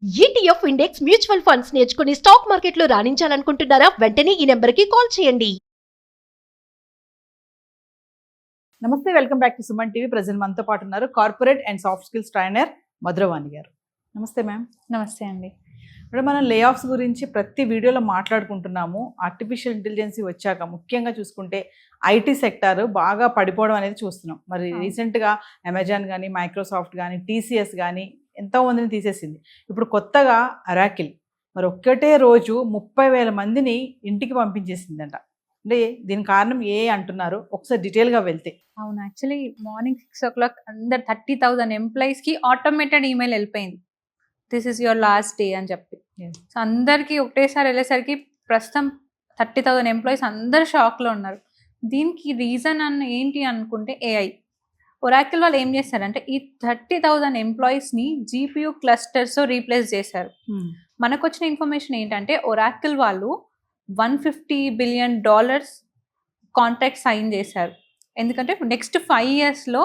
ETF index mutual funds నేర్చుకుని stock మార్కెట్లో రాణించాలనుకుంటున్నారా? వెంటనే ఈ నెంబర్కి కాల్ చేయండి. నమస్తే, welcome back to Suman TV. Present మనతో పాటు ఉన్నారు corporate and soft skills trainer Madhuravani గారు. నమస్తే మ్యామ్. నమస్తే అండి. ఇప్పుడు మనం లే ఆఫ్స్ గురించి ప్రతి వీడియోలో మాట్లాడుకుంటున్నాము. ఆర్టిఫిషియల్ ఇంటెలిజెన్సీ వచ్చాక ముఖ్యంగా చూసుకుంటే ఐటీ సెక్టార్ బాగా పడిపోవడం అనేది చూస్తున్నాం. మరి రీసెంట్గా అమెజాన్ కానీ, మైక్రోసాఫ్ట్ కానీ, టీసీఎస్ కానీ ఎంతోమందిని తీసేసింది. ఇప్పుడు కొత్తగా అరాకిల్ మరి ఒక్కటే రోజు 30,000 మందిని ఇంటికి పంపించేసిందంట. అంటే దీని కారణం అంటున్నారు, ఒకసారి డీటెయిల్గా వెళ్తే. అవును, యాక్చువల్లీ మార్నింగ్ 6 o'clock అందరు 30,000 ఎంప్లాయీస్కి ఆటోమేటెడ్ ఈమెయిల్ వెళ్ళిపోయింది, this is your last day అని చెప్పి. సో అందరికీ ఒకటేసారి వెళ్ళేసరికి ప్రస్తుతం 30,000 ఎంప్లాయీస్ అందరు షాక్లో ఉన్నారు. దీనికి రీజన్ ఏంటి అనుకుంటే ఏఐ. ఒరాకిల్ వాళ్ళు ఏం చేశారంటే ఈ 30,000 ఎంప్లాయీస్ని జీపీయూ క్లస్టర్స్తో రీప్లేస్ చేశారు. మనకు వచ్చిన ఇన్ఫర్మేషన్ ఏంటంటే ఒరాకిల్ వాళ్ళు $150 బిలియన్ కాంట్రాక్ట్ సైన్ చేశారు. ఎందుకంటే నెక్స్ట్ 5 yearsలో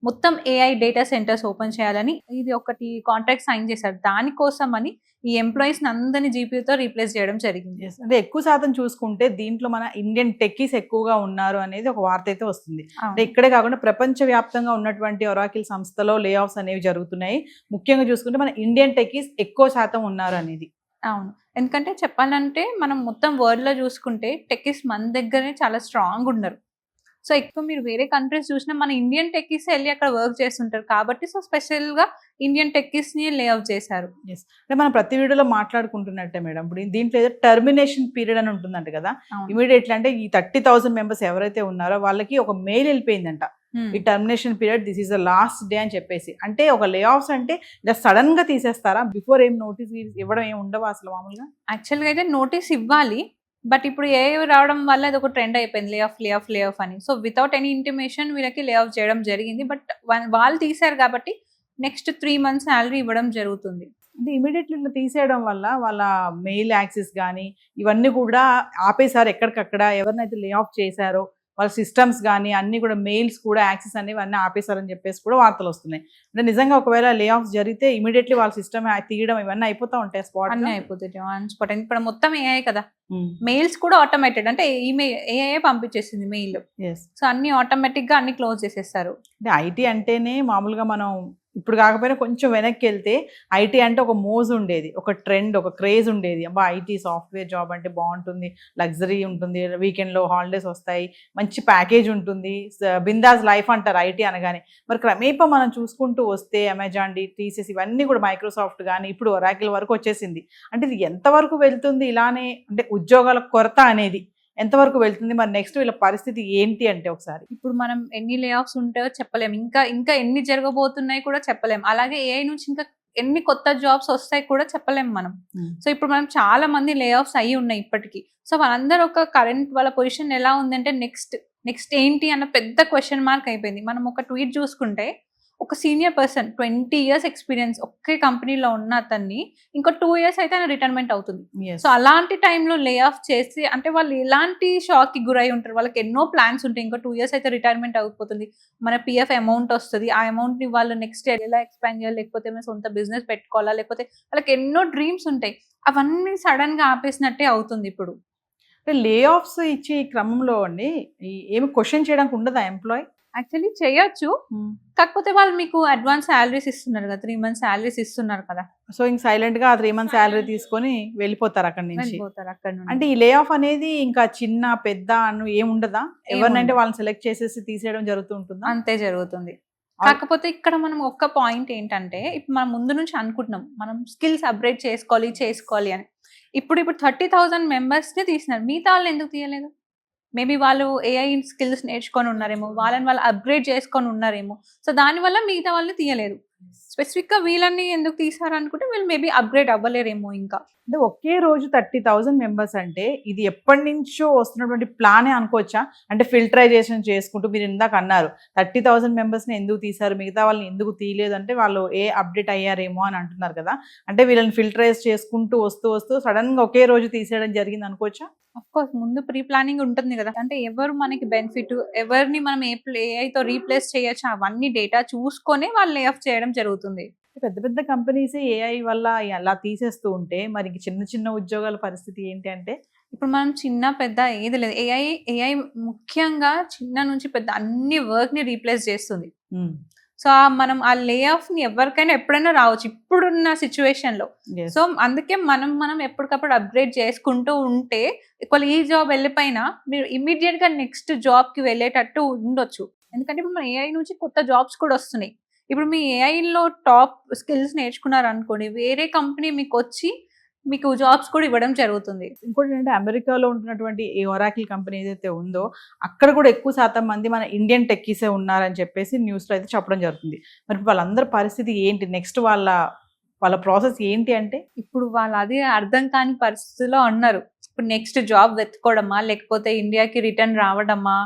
మొత్తం ఏఐ డేటా సెంటర్స్ ఓపెన్ చేయాలని ఇది ఒకటి కాంట్రాక్ట్ సైన్ చేశారు. దానికోసం అని ఈ ఎంప్లాయీస్ని అందరినీ జీపీయూతో రీప్లేస్ చేయడం జరిగింది. అంటే ఎక్కువ శాతం చూసుకుంటే దీంట్లో మన ఇండియన్ టెక్కీస్ ఎక్కువగా ఉన్నారు అనేది ఒక వార్త అయితే వస్తుంది. అంటే ఇక్కడే కాకుండా ప్రపంచవ్యాప్తంగా ఉన్నటువంటి ఒరాకిల్ సంస్థలో లే ఆఫ్స్ అనేవి జరుగుతున్నాయి. ముఖ్యంగా చూసుకుంటే మన ఇండియన్ టెక్కీస్ ఎక్కువ శాతం ఉన్నారు అనేది. అవును, ఎందుకంటే చెప్పాలంటే మనం మొత్తం వరల్డ్లో చూసుకుంటే టెక్కీస్ మన దగ్గరనే చాలా స్ట్రాంగ్ ఉన్నారు. సో ఎక్కువ మీరు వేరే కంట్రీస్ చూసినా మన ఇండియన్ టెక్కీస్ వెళ్ళి అక్కడ వర్క్ చేస్తుంటారు కాబట్టి సో స్పెషల్గా ఇండియన్ టెక్కీస్ని లే ఆఫ్ చేశారు. అంటే మనం ప్రతి వీడియోలో మాట్లాడుకుంటున్నట్టే మేడం, ఇప్పుడు దీంట్లో ఏదో టర్మినేషన్ పీరియడ్ అని ఉంటుందంట కదా. ఇమీడియట్లీ అంటే ఈ 30,000 మెంబర్స్ ఎవరైతే ఉన్నారో వాళ్ళకి ఒక మెయిల్ వెళ్ళిపోయిందంట, ఈ termination period this is the last day అని చెప్పేసి. అంటే ఒక లే ఆఫ్స్ అంటే ఇలా సడన్ గా తీసేస్తారా? బిఫోర్ ఏం నోటీస్ ఇవ్వడం ఏమి ఉండవు అసలు మామూలుగా? యాక్చువల్గా అయితే నోటీస్ ఇవ్వాలి, బట్ ఇప్పుడు ఏ రావడం వల్ల అది ఒక ట్రెండ్ అయిపోయింది, లే ఆఫ్ అని. సో వితౌట్ ఎనీ ఇంటిమేషన్ వీళ్ళకి లే ఆఫ్ చేయడం జరిగింది. బట్ వాళ్ళు తీశారు కాబట్టి నెక్స్ట్ 3 months శాలరీ ఇవ్వడం జరుగుతుంది. అంటే ఇమీడియట్లీ ఇట్లా తీసేయడం వల్ల వాళ్ళ మెయిల్ యాక్సెస్ కానీ ఇవన్నీ కూడా ఆపేశారు. ఎక్కడికక్కడ ఎవరినైతే లే ఆఫ్ చేశారో వాళ్ళ సిస్టమ్స్ కానీ అన్ని కూడా మెయిల్స్ కూడా యాక్సెస్ అనేవి అన్నీ ఆపేశారని చెప్పేసి కూడా వార్తలు వస్తున్నాయి. అంటే నిజంగా ఒకవేళ లే ఆఫ్స్ జరిగితే ఇమీడియట్లీ వాళ్ళ సిస్టమ్ తీయడం ఇవన్నీ అయిపోతా ఉంటాయి, స్పాట్ అన్నీ అయిపోతాయి ఆన్ స్పాట్. ఇప్పుడు మొత్తం ఏఐ కదా, మెయిల్స్ కూడా ఆటోమేటెడ్, అంటే ఈమెయిల్ ఏఐ పంపించేసింది మెయిల్. సో అన్ని ఆటోమేటిక్ గా అన్ని క్లోజ్ చేసేస్తారు. అంటే ఐటీ అంటేనే మామూలుగా మనం ఇప్పుడు కాకపోయినా కొంచెం వెనక్కి వెళ్తే ఐటీ అంటే ఒక మోజు ఉండేది, ఒక ట్రెండ్, ఒక క్రేజ్ ఉండేది. అబ్బా ఐటీ సాఫ్ట్వేర్ జాబ్ అంటే బాగుంటుంది, లగ్జరీ ఉంటుంది, వీకెండ్లో హాలిడేస్ వస్తాయి, మంచి ప్యాకేజ్ ఉంటుంది, బిందాస్ లైఫ్ అంటారు ఐటీ అనగానే. మరి క్రమేపా మనం చూసుకుంటూ వస్తే అమెజాన్, టీసీఎస్ ఇవన్నీ కూడా, మైక్రోసాఫ్ట్ కానీ ఇప్పుడు ఒరాకిల్ వరకు వచ్చేసింది. అంటే ఇది ఎంతవరకు వెళ్తుంది ఇలానే? అంటే ఉద్యోగాల కొరత అనేది ఎంతవరకు వెళ్తుంది? మరి నెక్స్ట్ వీళ్ళ పరిస్థితి ఏంటి అంటే ఒకసారి ఇప్పుడు మనం ఎన్ని లే ఆఫ్స్ ఉంటాయో చెప్పలేము, ఇంకా ఎన్ని జరగబోతున్నాయి కూడా చెప్పలేము. అలాగే ఏఐ నుంచి ఇంకా ఎన్ని కొత్త జాబ్స్ వస్తాయి కూడా చెప్పలేము మనం. సో ఇప్పుడు మనం చాలా మంది లే ఆఫ్స్ అయ్యి ఉన్నాయి ఇప్పటికీ. సో వాళ్ళందరూ ఒక కరెంట్ వాళ్ళ పొజిషన్ ఎలా ఉందంటే నెక్స్ట్ ఏంటి అన్న పెద్ద క్వశ్చన్ మార్క్ అయిపోయింది. మనం ఒక ట్వీట్ చూసుకుంటే ఒక సీనియర్ పర్సన్ 20 years ఎక్స్పీరియన్స్ ఒకే కంపెనీలో ఉన్న అతన్ని ఇంకో 2 years అయితే ఆయన రిటైర్మెంట్ అవుతుంది. సో అలాంటి టైంలో లే ఆఫ్ చేసి అంటే వాళ్ళు ఎలాంటి షాక్ కి గురై ఉంటారు, వాళ్ళకి ఎన్నో ప్లాన్స్ ఉంటాయి, ఇంకో 2 years అయితే రిటైర్మెంట్ అయిపోతుంది, మన పిఎఫ్ అమౌంట్ వస్తుంది, ఆ అమౌంట్ ని వాళ్ళు నెక్స్ట్ ఎలా ఎక్స్పాండ్ చేయాలి, లేకపోతే ఏమైనా సొంత బిజినెస్ పెట్టుకోవాలా, లేకపోతే వాళ్ళకి ఎన్నో డ్రీమ్స్ ఉంటాయి, అవన్నీ సడన్ గా ఆపేసినట్టే అవుతుంది ఇప్పుడు. అంటే లే ఆఫ్స్ ఇచ్చే క్రమంలో అండి ఏమి క్వశ్చన్ చేయడానికి ఉండదా ఎంప్లాయ్? యాక్చువల్లీ చేయొచ్చు, కాకపోతే వాళ్ళు మీకు అడ్వాన్స్ శాలరీస్ ఇస్తున్నారు కదా, 3 months శాలరీస్ ఇస్తున్నారు కదా. సో ఇంక సైలెంట్ గా 3 months శాలరీ తీసుకొని వెళ్ళిపోతారు అక్కడ నుంచి. అంటే ఈ లే ఆఫ్ అనేది ఇంకా చిన్న పెద్ద అని ఏముండదా? ఎవరినంటే వాళ్ళని సెలెక్ట్ చేసేసి తీసేయడం జరుగుతూ ఉంటుందా? అంతే జరుగుతుంది. కాకపోతే ఇక్కడ మనం ఒక్క పాయింట్ ఏంటంటే ఇప్పుడు మనం ముందు నుంచి అనుకుంటున్నాం మనం స్కిల్స్ అప్గ్రేడ్ చేసుకోవాలి అని. ఇప్పుడు 30,000 మెంబర్స్ని తీసినారు, మిగతా వాళ్ళు ఎందుకు తీయలేదు? మేబీ వాళ్ళు ఏఐ స్కిల్స్ నేర్చుకొని ఉన్నారేమో, వాళ్ళు అప్గ్రేడ్ చేసుకొని ఉన్నారేమో. సో దానివల్ల మిగతా వాళ్ళని తీయలేదు. స్పెసిఫిక్గా వీళ్ళని ఎందుకు తీసారు అనుకుంటే వీళ్ళు మేబీ అప్గ్రేడ్ అవ్వలేరేమో. ఇంకా అంటే ఒకే రోజు 30,000 మెంబర్స్ అంటే ఇది ఎప్పటి నుంచో వస్తున్నటువంటి ప్లానే అనుకోవచ్చా? అంటే ఫిల్టరైజేషన్ చేసుకుంటూ మీరు ఇందాక అన్నారు 30,000 మెంబర్స్ని ఎందుకు తీశారు, మిగతా వాళ్ళని ఎందుకు తీయలేదు అంటే వాళ్ళు అప్డేట్ అయ్యారేమో అని అంటున్నారు కదా. అంటే వీళ్ళని ఫిల్టరైజ్ చేసుకుంటూ వస్తూ సడన్గా ఒకే రోజు తీసేయడం జరిగింది అనుకోవచ్చా? అఫ్ కోర్స్ ముందు ప్రీ ప్లానింగ్ ఉంటుంది కదా, అంటే ఎవరు మనకి బెనిఫిట్, ఎవరిని మనం ఏఐతో రీప్లేస్ చేయొచ్చు, అవన్నీ డేటా చూసుకొని వాళ్ళు లే ఆఫ్ చేయడం జరుగుతుంది. పెద్ద పెద్ద కంపెనీస్ ఏఐ వల్ల అలా తీసేస్తూ ఉంటే మరి ఇంక చిన్న చిన్న ఉద్యోగాల పరిస్థితి ఏంటి అంటే? ఇప్పుడు మనం చిన్న పెద్ద ఏది లేదు. ఏఐ ముఖ్యంగా చిన్న నుంచి పెద్ద అన్ని వర్క్ ని రీప్లేస్ చేస్తుంది. సో మనం ఆ లే ఆఫ్ ని ఎవరికైనా ఎప్పుడైనా రావచ్చు ఇప్పుడున్న సిచ్యువేషన్ లో. Yes. సో అందుకే మనం ఎప్పటికప్పుడు అప్గ్రేడ్ చేసుకుంటూ ఉంటే ఒకవేళ ఈ జాబ్ వెళ్ళిపోయినా మీరు ఇమీడియట్ గా నెక్స్ట్ జాబ్ కి వెళ్ళేటట్టు ఉండొచ్చు. ఎందుకంటే ఇప్పుడు మన ఏఐ నుంచి కొత్త జాబ్స్ కూడా వస్తున్నాయి. ఇప్పుడు మీ AI లో టాప్ స్కిల్స్ నేర్చుకున్నారు అనుకోండి, వేరే కంపెనీ మీకు వచ్చి మీకు జాబ్స్ కూడా ఇవ్వడం జరుగుతుంది. ఇంకోటి ఏంటంటే అమెరికాలో ఉంటున్నటువంటి ఈ ఒరాకిల్ కంపెనీ ఏదైతే ఉందో అక్కడ కూడా ఎక్కువ శాతం మంది మన ఇండియన్ టెక్కీసే ఉన్నారని చెప్పేసి న్యూస్లో అయితే చెప్పడం జరుగుతుంది. మరి వాళ్ళందరి పరిస్థితి ఏంటి? నెక్స్ట్ వాళ్ళ ప్రాసెస్ ఏంటి అంటే? ఇప్పుడు వాళ్ళు అదే అర్థం కాని పరిస్థితిలో ఉన్నారు. ఇప్పుడు నెక్స్ట్ జాబ్ వెతుకోవడమా, లేకపోతే ఇండియాకి రిటర్న్ రావడమా?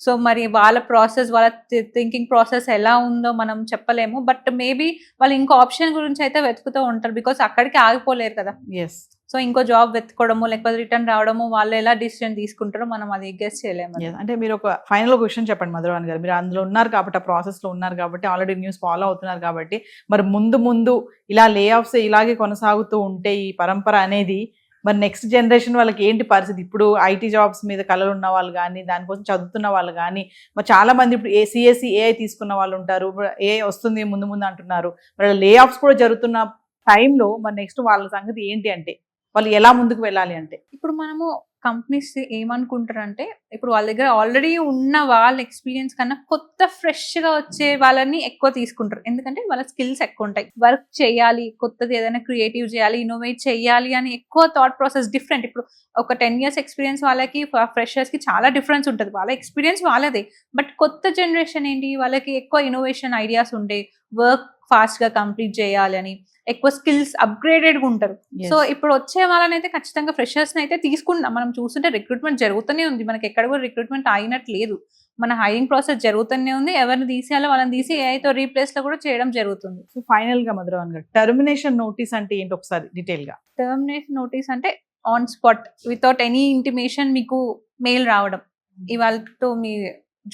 సో మరి వాళ్ళ ప్రాసెస్, వాళ్ళ థింకింగ్ ప్రాసెస్ ఎలా ఉందో మనం చెప్పలేము. బట్ మేబీ వాళ్ళు ఇంకో ఆప్షన్ గురించి అయితే వెతుకుతూ ఉంటారు. బికాస్ అక్కడికి ఆగిపోలేరు కదా. ఎస్. సో ఇంకో జాబ్ వెతుకోవడము, లేకపోతే రిటర్న్ రావడము, వాళ్ళు ఎలా డిసిజన్ తీసుకుంటారో మనం అది గెస్ చేయలేము. అంటే మీరు ఒక ఫైనల్ క్వశ్చన్ చెప్పండి మధురవాణి గారు. మీరు అందులో ఉన్నారు కాబట్టి, ఆ ప్రాసెస్లో ఉన్నారు కాబట్టి, ఆల్రెడీ న్యూస్ ఫాలో అవుతున్నారు కాబట్టి, మరి ముందు ఇలా లే ఆఫ్స్ ఇలాగే కొనసాగుతూ ఉంటే ఈ పరంపర అనేది మరి నెక్స్ట్ జనరేషన్ వాళ్ళకి ఏంటి పరిస్థితి? ఇప్పుడు ఐటీ జాబ్స్ మీద కళలు ఉన్న వాళ్ళు కానీ, దానికోసం చదువుతున్న వాళ్ళు కానీ, మరి చాలా మంది ఇప్పుడు సిఎస్సి ఏఐ తీసుకున్న వాళ్ళు ఉంటారు. ఏఐ వస్తుంది ముందు అంటున్నారు. మరి లే ఆఫ్స్ కూడా జరుగుతున్న టైంలో మరి నెక్స్ట్ వాళ్ళ సంగతి ఏంటి అంటే, వాళ్ళు ఎలా ముందుకు వెళ్ళాలి అంటే? ఇప్పుడు మనము కంపెనీస్ ఏమనుకుంటారు అంటే, ఇప్పుడు వాళ్ళ దగ్గర ఆల్రెడీ ఉన్న వాళ్ళ ఎక్స్పీరియన్స్ కన్నా కొత్త ఫ్రెష్ గా వచ్చే వాళ్ళని ఎక్కువ తీసుకుంటారు. ఎందుకంటే వాళ్ళ స్కిల్స్ ఎక్కువ ఉంటాయి. వర్క్ చేయాలి, కొత్తది ఏదైనా క్రియేటివ్ చేయాలి, ఇన్నోవేట్ చేయాలి అని ఎక్కువ థాట్ ప్రాసెస్ డిఫరెంట్. ఇప్పుడు ఒక 10 years ఎక్స్పీరియన్స్ వాళ్ళకి, ఫ్రెషర్స్ కి చాలా డిఫరెన్స్ ఉంటుంది. వాళ్ళ ఎక్స్పీరియన్స్ వాళ్ళదే. బట్ కొత్త జనరేషన్ ఏంటి, వాళ్ళకి ఎక్కువ ఇన్నోవేషన్ ఐడియాస్ ఉంటాయి. వర్క్ ఫాస్ట్ గా కంప్లీట్ చేయాలి అని, ఎక్కువ స్కిల్స్ అప్గ్రేడెడ్గా ఉంటారు. సో ఇప్పుడు వచ్చే వాళ్ళని అయితే ఖచ్చితంగా ఫ్రెషర్స్ని అయితే తీసుకుంటాం. మనం చూస్తుంటే రిక్రూట్మెంట్ జరుగుతూనే ఉంది. మనకి ఎక్కడ కూడా రిక్రూట్మెంట్ అయినట్టు లేదు. మన హైరింగ్ ప్రాసెస్ జరుగుతూనే ఉంది. ఎవరిని తీసేయాలో వాళ్ళని తీసి ఏఐతో రీప్లేస్ లో కూడా చేయడం జరుగుతుంది. సో ఫైనల్ గా మధురవాణి గారు, టర్మినేషన్ నోటీస్ అంటే ఏంటి ఒకసారి డీటెయిల్ గా? టర్మినేషన్ నోటీస్ అంటే on spot without any intimation మీకు మెయిల్ రావడం, ఇవాళతో మీ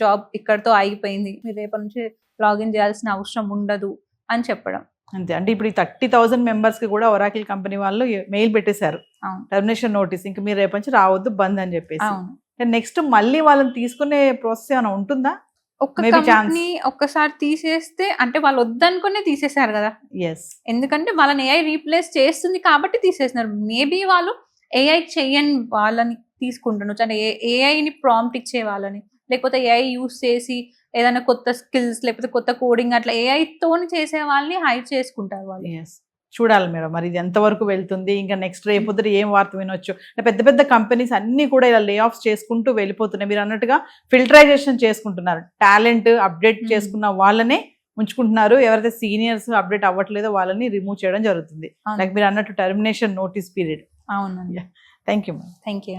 జాబ్ ఇక్కడతో ఆగిపోయింది, మీరు రేపటి నుంచి లాగిన్ చేయాల్సిన అవసరం ఉండదు అని చెప్పడం. అంతే. అంటే ఇప్పుడు ఈ 30,000 మెంబర్స్ కి కూడా ఒరాకిల్ కంపెనీ వాళ్ళు మెయిల్ పెట్టేశారు, అవును, టర్మినేషన్ నోటీస్, ఇంకా మీరు రేపు నుంచి రావద్దు, బంద్ అని చెప్పేసి. అవును. నెక్స్ట్ మళ్ళీ వాళ్ళని తీసుకునే ప్రాసెస్ ఏమైనా ఉంటుందా? ఒక్క కంపెనీ ఒక్కసారి తీసేస్తే అంటే వాళ్ళు వద్దనుకునే తీసేశారు కదా. ఎస్. ఎందుకంటే వాళ్ళని ఏఐ రీప్లేస్ చేస్తుంది కాబట్టి తీసేస్తున్నారు. మేబీ వాళ్ళు ఏఐ చెయ్యని వాళ్ళని తీసుకుంటున్నారు, అంటే ఏఐని ప్రాంప్ట్ ఇచ్చే వాళ్ళని, లేకపోతే ఏఐ యూస్ చేసి ఏదైనా కొత్త స్కిల్స్ లేకపోతే కొత్త కోడింగ్ అట్లా ఏఐతోని చేసే వాళ్ళని హైర్ చేసుకుంటారు వాళ్ళు. ఎస్. చూడాలి మేడం మరి ఇది ఎంతవరకు వెళ్తుంది. ఇంకా నెక్స్ట్ రేపొద్దు ఏం వార్త వినొచ్చు. పెద్ద పెద్ద కంపెనీస్ అన్నీ కూడా ఇలా లే ఆఫ్స్ చేసుకుంటూ వెళ్ళిపోతున్నాయి. మీరు అన్నట్టుగా ఫిల్టరైజేషన్ చేసుకుంటున్నారు. టాలెంట్ అప్డేట్ చేసుకున్న వాళ్ళనే ఉంచుకుంటున్నారు. ఎవరైతే సీనియర్స్ అప్డేట్ అవ్వట్లేదో వాళ్ళని రిమూవ్ చేయడం జరుగుతుంది. లైక్ మీరు అన్నట్టు టర్మినేషన్ నోటీస్ పీరియడ్. అవునండి. Thank you. Thank you.